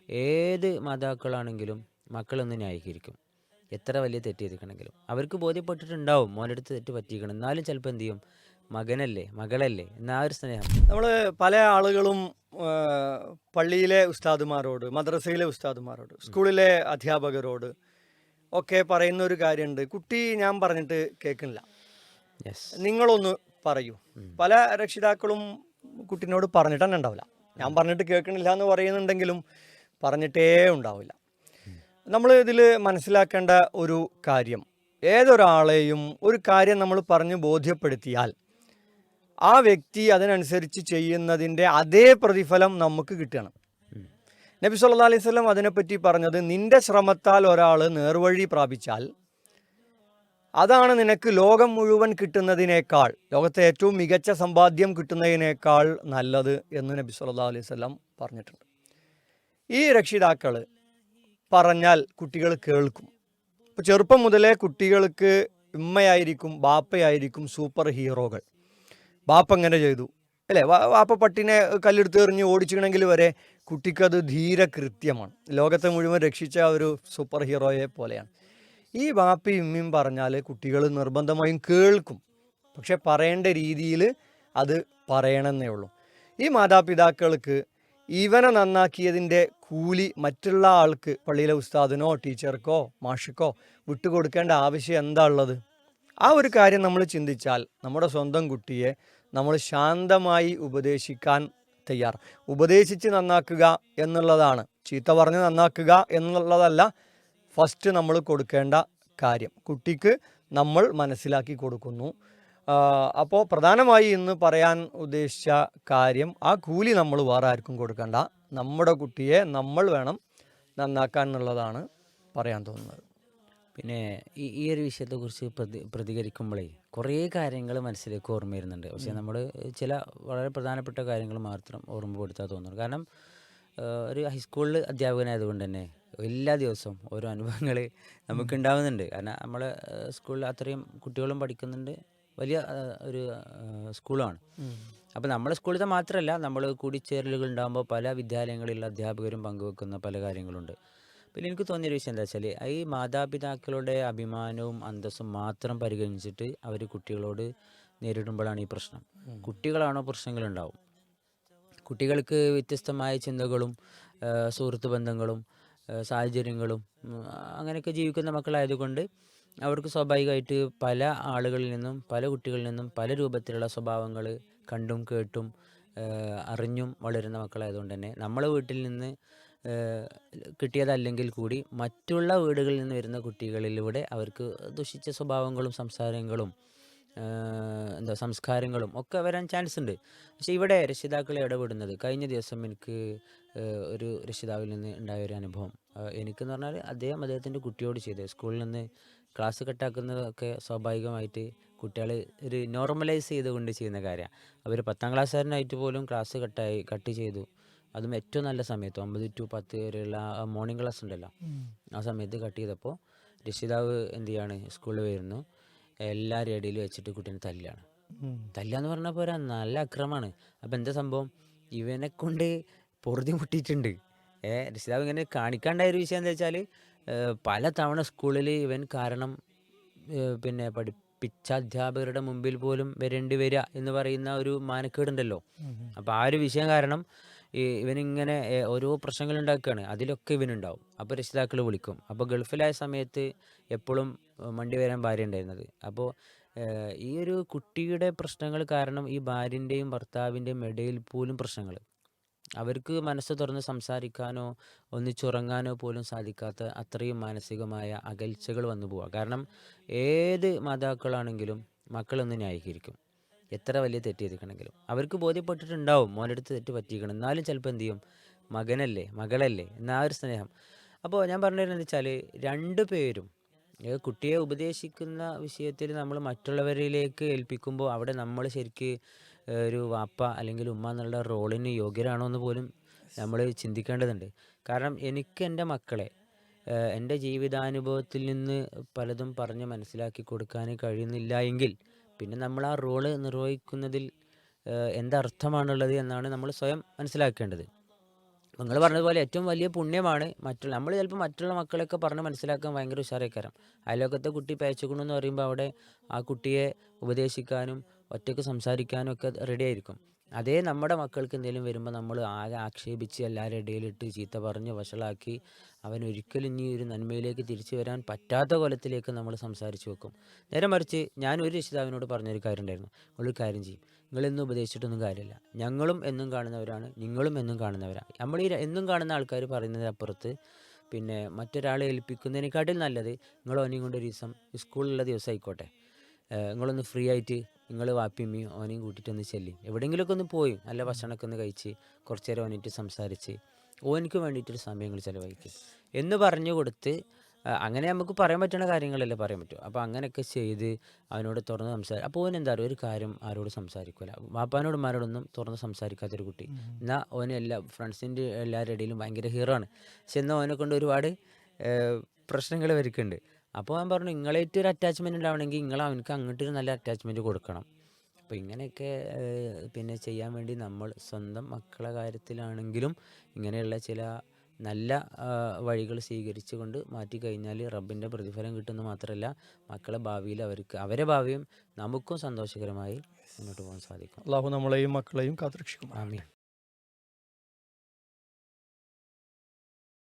ഏത് മാതാക്കളാണെങ്കിലും മക്കളൊന്ന് ന്യായീകരിക്കും. എത്ര വലിയ തെറ്റ് ചെയ്തിട്ടുണ്ടെങ്കിലും അവർക്ക് ബോധ്യപ്പെട്ടിട്ടുണ്ടാവും മോൻ്റെ അടുത്ത് തെറ്റ് പറ്റിയിരിക്കണം. എന്നാലും ചിലപ്പോൾ എന്ത് ചെയ്യും, മകനല്ലേ മകളല്ലേ എന്നാ ഒരു സ്നേഹം. നമ്മൾ പല ആളുകളും ആ, പള്ളിയിലെ ഉസ്താദുമാരോട്, മദ്രസയിലെ ഉസ്താദുമാരോട്, സ്കൂളിലെ അധ്യാപകരോട് ഒക്കെ പറയുന്ന ഒരു കാര്യമുണ്ട്, കുട്ടി ഞാൻ പറഞ്ഞിട്ട് കേൾക്കുന്നില്ല, യെസ്. നിങ്ങളൊന്ന് പറയൂ. പല രക്ഷിതാക്കളും കുട്ടീനോട് പറഞ്ഞിട്ട് തന്നെ ഉണ്ടാവില്ല. ഞാൻ പറഞ്ഞിട്ട് കേൾക്കണില്ല എന്ന് പറയുന്നുണ്ടെങ്കിലും പറഞ്ഞിട്ടേ ഉണ്ടാവില്ല. നമ്മൾ ഇതിൽ മനസ്സിലാക്കേണ്ട ഒരു കാര്യം, ഏതൊരാളെയും ഒരു കാര്യം നമ്മൾ പറഞ്ഞ് ബോധ്യപ്പെടുത്തിയാൽ ആ വ്യക്തി അതിനനുസരിച്ച് ചെയ്യുന്നതിൻ്റെ അതേ പ്രതിഫലം നമുക്ക് കിട്ടണം. നബി സല്ലല്ലാഹു അലൈഹി വസല്ലം അതിനെപ്പറ്റി പറഞ്ഞത്, നിന്റെ ശ്രമത്താൽ ഒരാൾ നേർവഴി പ്രാപിച്ചാൽ അതാണ് നിനക്ക് ലോകം മുഴുവൻ കിട്ടുന്നതിനേക്കാൾ, ലോകത്തെ ഏറ്റവും മികച്ച സമ്പാദ്യം കിട്ടുന്നതിനേക്കാൾ നല്ലത് എന്ന് നബി സല്ലല്ലാഹു അലൈഹി വസല്ലം പറഞ്ഞിട്ടുണ്ട്. ഈ രക്ഷിതാക്കൾ പറഞ്ഞാൽ കുട്ടികൾ കേൾക്കും. ഇപ്പോൾ ചെറുപ്പം മുതലേ കുട്ടികൾക്ക് ഉമ്മയായിരിക്കും ബാപ്പയായിരിക്കും സൂപ്പർ ഹീറോകൾ. ബാപ്പ എങ്ങനെ ചെയ്തു അല്ലേ, വാപ്പ പട്ടിനെ കല്ലെടുത്ത് എറിഞ്ഞ് ഓടിച്ചിക്കണമെങ്കിൽ വരെ കുട്ടിക്കത് ധീര കൃത്യമാണ്. ലോകത്തെ മുഴുവൻ രക്ഷിച്ച ഒരു സൂപ്പർ ഹീറോയെ പോലെയാണ്. ഈ ബാപ്പയും ഉമ്മയും പറഞ്ഞാൽ കുട്ടികൾ നിർബന്ധമായും കേൾക്കും. പക്ഷെ പറയേണ്ട രീതിയിൽ അത് പറയണമെന്നേ ഉള്ളൂ. ഈ മാതാപിതാക്കൾക്ക് ഇവനെ നന്നാക്കിയതിൻ്റെ കൂലി മറ്റുള്ള ആൾക്ക്, പള്ളിയിലെ ഉസ്താദിനോ ടീച്ചർക്കോ മാഷിക്കോ വിട്ടുകൊടുക്കേണ്ട ആവശ്യം എന്താ ഉള്ളത്? ആ ഒരു കാര്യം നമ്മൾ ചിന്തിച്ചാൽ നമ്മുടെ സ്വന്തം കുട്ടിയെ നമ്മൾ ശാന്തമായി ഉപദേശിക്കാൻ തയ്യാർ. ഉപദേശിച്ച് നന്നാക്കുക എന്നുള്ളതാണ്, ചീത്ത പറഞ്ഞ് നന്നാക്കുക എന്നുള്ളതല്ല ഫസ്റ്റ് നമ്മൾ കൊടുക്കേണ്ട കാര്യം. കുട്ടിക്ക് നമ്മൾ മനസ്സിലാക്കി കൊടുക്കുന്നു. അപ്പോൾ പ്രധാനമായി ഇന്ന് പറയാൻ ഉദ്ദേശിച്ച കാര്യം, ആ കൂലി നമ്മൾ വേറെ ആർക്കും കൊടുക്കണ്ട, നമ്മുടെ കുട്ടിയെ നമ്മൾ വേണം നന്നാക്കാൻ എന്നുള്ളതാണ് പറയാൻ തോന്നുന്നത്. പിന്നെ ഈ ഒരു വിഷയത്തെക്കുറിച്ച് പ്രതികരിക്കുമ്പോഴേ കുറേ കാര്യങ്ങൾ മനസ്സിലേക്ക് ഓർമ്മ വരുന്നുണ്ട്. പക്ഷേ നമ്മൾ ചില വളരെ പ്രധാനപ്പെട്ട കാര്യങ്ങൾ മാത്രം ഓർമ്മപ്പെടുത്താൻ തോന്നുന്നു. കാരണം ഒരു ഹൈസ്കൂളിൽ അധ്യാപകനായതുകൊണ്ട് തന്നെ എല്ലാ ദിവസവും ഓരോ അനുഭവങ്ങൾ നമുക്കുണ്ടാവുന്നുണ്ട്. കാരണം നമ്മൾ സ്കൂളിൽ അത്രയും കുട്ടികളും പഠിക്കുന്നുണ്ട്, വലിയ ഒരു സ്കൂളാണ്. അപ്പോൾ നമ്മുടെ സ്കൂളിലത്തെ മാത്രമല്ല, നമ്മൾ കൂടിച്ചേരലുകൾ ഉണ്ടാകുമ്പോൾ പല വിദ്യാലയങ്ങളിലുള്ള അധ്യാപകരും പങ്കുവെക്കുന്ന പല കാര്യങ്ങളുണ്ട്. പിന്നെ എനിക്ക് തോന്നിയൊരു വിഷയം എന്താ വെച്ചാൽ, ഈ മാതാപിതാക്കളുടെ അഭിമാനവും അന്തസ്സും മാത്രം പരിഗണിച്ചിട്ട് അവർ കുട്ടികളോട് നേരിടുമ്പോഴാണ് ഈ പ്രശ്നം. കുട്ടികളാണോ പ്രശ്നങ്ങളുണ്ടാവും. കുട്ടികൾക്ക് വ്യത്യസ്തമായ ചിന്തകളും സുഹൃത്ത് ബന്ധങ്ങളും സാഹചര്യങ്ങളും അങ്ങനെയൊക്കെ ജീവിക്കുന്ന മക്കളായതുകൊണ്ട് അവർക്ക് സ്വാഭാവികമായിട്ട് പല ആളുകളിൽ നിന്നും പല കുട്ടികളിൽ നിന്നും പല രൂപത്തിലുള്ള സ്വഭാവങ്ങൾ കണ്ടും കേട്ടും അറിഞ്ഞും വളരുന്ന മക്കളായതുകൊണ്ട് തന്നെ നമ്മളെ വീട്ടിൽ നിന്ന് കിട്ടിയതല്ലെങ്കിൽ കൂടി മറ്റുള്ള വീടുകളിൽ നിന്ന് വരുന്ന കുട്ടികളിലൂടെ അവർക്ക് ദുഷിച്ച സ്വഭാവങ്ങളും സംസാരങ്ങളും സംസ്കാരങ്ങളും ഒക്കെ വരാൻ ചാൻസ് ഉണ്ട്. പക്ഷേ ഇവിടെ രക്ഷിതാക്കളെ ഇടപെടുന്നത്, കഴിഞ്ഞ ദിവസം എനിക്ക് ഒരു രക്ഷിതാവിൽ നിന്ന് ഉണ്ടായ ഒരു അനുഭവം, എനിക്കെന്ന് പറഞ്ഞാൽ അദ്ദേഹത്തിൻ്റെ കുട്ടിയോട് ചെയ്തത്, സ്കൂളിൽ നിന്ന് ക്ലാസ് കട്ടാക്കുന്നതൊക്കെ സ്വാഭാവികമായിട്ട് കുട്ടികൾ ഒരു നോർമലൈസ് ചെയ്തുകൊണ്ട് ചെയ്യുന്ന കാര്യമാണ്. അവർ 10ാം ക്ലാസ്സുകാരനായിട്ട് പോലും ക്ലാസ് കട്ട് ചെയ്തു. അതും ഏറ്റവും നല്ല സമയത്ത് 9 to 10 വരെയുള്ള മോർണിംഗ് ക്ലാസ് ഉണ്ടല്ലോ, ആ സമയത്ത് കട്ട് ചെയ്തപ്പോൾ രക്ഷിതാവ് എന്ത് ചെയ്യാണ്, സ്കൂളിൽ വരുന്നു, എല്ലാവരും ഇടയിൽ വെച്ചിട്ട് കുട്ടീനെ തല്ലാണ്. തല്ലാന്ന് പറഞ്ഞാൽ പോരാ, നല്ല അക്രമമാണ്. അപ്പോൾ എന്താ സംഭവം, ഇവനെ കൊണ്ട് പൊറുതി മുട്ടിയിട്ടുണ്ട്. രക്ഷിതാവ് ഇങ്ങനെ കാണിക്കാണ്ടായ ഒരു വിഷയം എന്താ വെച്ചാൽ, പല തവണ സ്കൂളിൽ ഇവൻ കാരണം പിന്നെ പഠിപ്പിച്ച അധ്യാപകരുടെ മുമ്പിൽ പോലും വരേണ്ടി വരിക എന്ന് പറയുന്ന ഒരു മാനക്കേടുണ്ടല്ലോ. അപ്പോൾ ആ ഒരു വിഷയം കാരണം ഇവനിങ്ങനെ ഓരോ പ്രശ്നങ്ങൾ ഉണ്ടാക്കുകയാണ്, അതിലൊക്കെ ഇവനുണ്ടാവും. അപ്പോൾ രക്ഷിതാക്കൾ വിളിക്കും. അപ്പോൾ ഗൾഫിലായ സമയത്ത് എപ്പോഴും മണ്ടി വരാൻ ഭാര്യ ഉണ്ടായിരുന്നത്. അപ്പോൾ ഈ ഒരു കുട്ടിയുടെ പ്രശ്നങ്ങൾ കാരണം ഈ ഭാര്യൻ്റെയും ഭർത്താവിൻ്റെയും ഇടയിൽ പോലും പ്രശ്നങ്ങൾ, അവർക്ക് മനസ്സ് തുറന്ന് സംസാരിക്കാനോ ഒന്നിച്ചുറങ്ങാനോ പോലും സാധിക്കാത്ത അത്രയും മാനസികമായ അകൽച്ചകൾ വന്നു പോവുക. കാരണം ഏത് മാതാക്കളാണെങ്കിലും മക്കളൊന്ന് ന്യായീകരിക്കും. എത്ര വലിയ തെറ്റ് ചെയ്തിട്ടുണ്ടെങ്കിലും അവർക്ക് ബോധ്യപ്പെട്ടിട്ടുണ്ടാവും മോൻ്റെ അടുത്ത് തെറ്റ് പറ്റിയിരിക്കണം. എന്നാലും ചിലപ്പോൾ എന്ത് ചെയ്യും, മകനല്ലേ മകളല്ലേ എന്നാ ഒരു സ്നേഹം. അപ്പോൾ ഞാൻ പറഞ്ഞിരുന്നത് വെച്ചാൽ, രണ്ടു പേരും കുട്ടിയെ ഉപദേശിക്കുന്ന വിഷയത്തിൽ നമ്മൾ മറ്റുള്ളവരിലേക്ക് ഏൽപ്പിക്കുമ്പോൾ അവിടെ നമ്മൾ ശരിക്ക് ഒരു വാപ്പ അല്ലെങ്കിൽ ഉമ്മ എന്നുള്ള റോളിന് യോഗ്യരാണോ എന്ന് പോലും നമ്മൾ ചിന്തിക്കേണ്ടതുണ്ട്. കാരണം എനിക്ക് എൻ്റെ മക്കളെ എൻ്റെ ജീവിതാനുഭവത്തിൽ നിന്ന് പലതും പറഞ്ഞ് മനസ്സിലാക്കി കൊടുക്കാൻ കഴിയുന്നില്ല എങ്കിൽ പിന്നെ നമ്മൾ ആ റോള് നിർവഹിക്കുന്നതിൽ എന്തർത്ഥമാണുള്ളത് എന്നാണ് നമ്മൾ സ്വയം മനസ്സിലാക്കേണ്ടത്. നിങ്ങൾ പറഞ്ഞതുപോലെ ഏറ്റവും വലിയ പുണ്യമാണ് നമ്മൾ ചിലപ്പോൾ മറ്റുള്ള മക്കളെയൊക്കെ പറഞ്ഞ് മനസ്സിലാക്കാൻ ഭയങ്കര ഉഷാറേക്കാരം. അയൽവക്കത്തെ കുട്ടി പേച്ചക്കണു എന്ന് പറയുമ്പോൾ അവിടെ ആ കുട്ടിയെ ഉപദേശിക്കാനും ഒറ്റയ്ക്ക് സംസാരിക്കാനും ഒക്കെ റെഡി ആയിരിക്കും. അതേ നമ്മുടെ മക്കൾക്ക് എന്തെങ്കിലും വരുമ്പോൾ നമ്മൾ ആകെ ആക്ഷേപിച്ച് എല്ലാവരുടെ ഇടയിലിട്ട് ചീത്ത പറഞ്ഞ് വഷളാക്കി അവനൊരിക്കലും ഇനി ഒരു നന്മയിലേക്ക് തിരിച്ചു വരാൻ പറ്റാത്ത കൊലത്തിലേക്ക് നമ്മൾ സംസാരിച്ച് വെക്കും. നേരെ മറിച്ച് ഞാൻ ഒരു രക്ഷിതാവിനോട് പറഞ്ഞൊരു കാര്യം ഉണ്ടായിരുന്നു, നിങ്ങളൊരു കാര്യം ചെയ്യും, നിങ്ങളെന്നും ഉപദേശിച്ചിട്ടൊന്നും കാര്യമില്ല, ഞങ്ങളും എന്നും കാണുന്നവരാണ്, നിങ്ങളും എന്നും കാണുന്നവരാണ്. നമ്മൾ ഈ എന്നും കാണുന്ന ആൾക്കാർ പറയുന്നതിനപ്പുറത്ത് പിന്നെ മറ്റൊരാളെ ഏൽപ്പിക്കുന്നതിനെക്കാട്ടിൽ നല്ലത് നിങ്ങൾ ഓനെയും കൊണ്ട് ഒരു ദിവസം സ്കൂളിലുള്ള ദിവസം ആയിക്കോട്ടെ, നിങ്ങളൊന്ന് ഫ്രീ ആയിട്ട് നിങ്ങൾ വാപ്പിയമ്മയും ഓനെയും കൂട്ടിയിട്ടൊന്ന് ചെല്ലും, എവിടെയെങ്കിലുമൊക്കെ ഒന്ന് പോയി നല്ല ഭക്ഷണമൊക്കെ ഒന്ന് കഴിച്ച് കുറച്ച് നേരം ഓനായിട്ട് സംസാരിച്ച് ഓനിക്ക് വേണ്ടിയിട്ടൊരു സമയങ്ങൾ ചിലവഴിക്കും എന്ന് പറഞ്ഞു കൊടുത്ത്, അങ്ങനെ നമുക്ക് പറയാൻ പറ്റുന്ന കാര്യങ്ങളല്ലേ പറയാൻ പറ്റും. അപ്പോൾ അങ്ങനെയൊക്കെ ചെയ്ത് അവനോട് തുറന്ന് സംസാരിക്കും. അപ്പോൾ ഓൻ എന്താ പറയുക, ഒരു കാര്യം ആരോട് സംസാരിക്കില്ല, വാപ്പാനോടും മാരോടൊന്നും തുറന്ന് സംസാരിക്കാത്തൊരു കുട്ടി. എന്നാൽ ഓന് ഫ്രണ്ട്സിൻ്റെ എല്ലാവരുടെ ഇടയിലും ഭയങ്കര ഹീറോ ആണ്. പക്ഷെ എന്നാൽ ഓനെ കൊണ്ട് ഒരുപാട് പ്രശ്നങ്ങൾ വരുന്നുണ്ട്. അപ്പോൾ ഞാൻ പറഞ്ഞു, നിങ്ങളായിട്ട് ഒരു അറ്റാച്ച്മെൻറ്റ് ഉണ്ടാവണമെങ്കിൽ നിങ്ങൾ അവനക്ക് അങ്ങോട്ടൊരു നല്ല അറ്റാച്ച്മെൻറ്റ് കൊടുക്കണം. അപ്പോൾ ഇങ്ങനെയൊക്കെ പിന്നെ ചെയ്യാൻ വേണ്ടി നമ്മൾ സ്വന്തം മക്കളെ കാര്യത്തിലാണെങ്കിലും ഇങ്ങനെയുള്ള ചില നല്ല വഴികൾ സ്വീകരിച്ചുകൊണ്ട് മാറ്റിക്കഴിഞ്ഞാൽ റബ്ബിൻ്റെ പ്രതിഫലം കിട്ടുമെന്ന് മാത്രമല്ല, മക്കളെ ഭാവിയിൽ അവരെ ഭാവിയും നമുക്കും സന്തോഷകരമായി മുന്നോട്ട് പോകാൻ സാധിക്കും. അള്ളാഹു നമ്മളെയും മക്കളെയും കാത്തുരക്ഷിക്കും. ആമീൻ.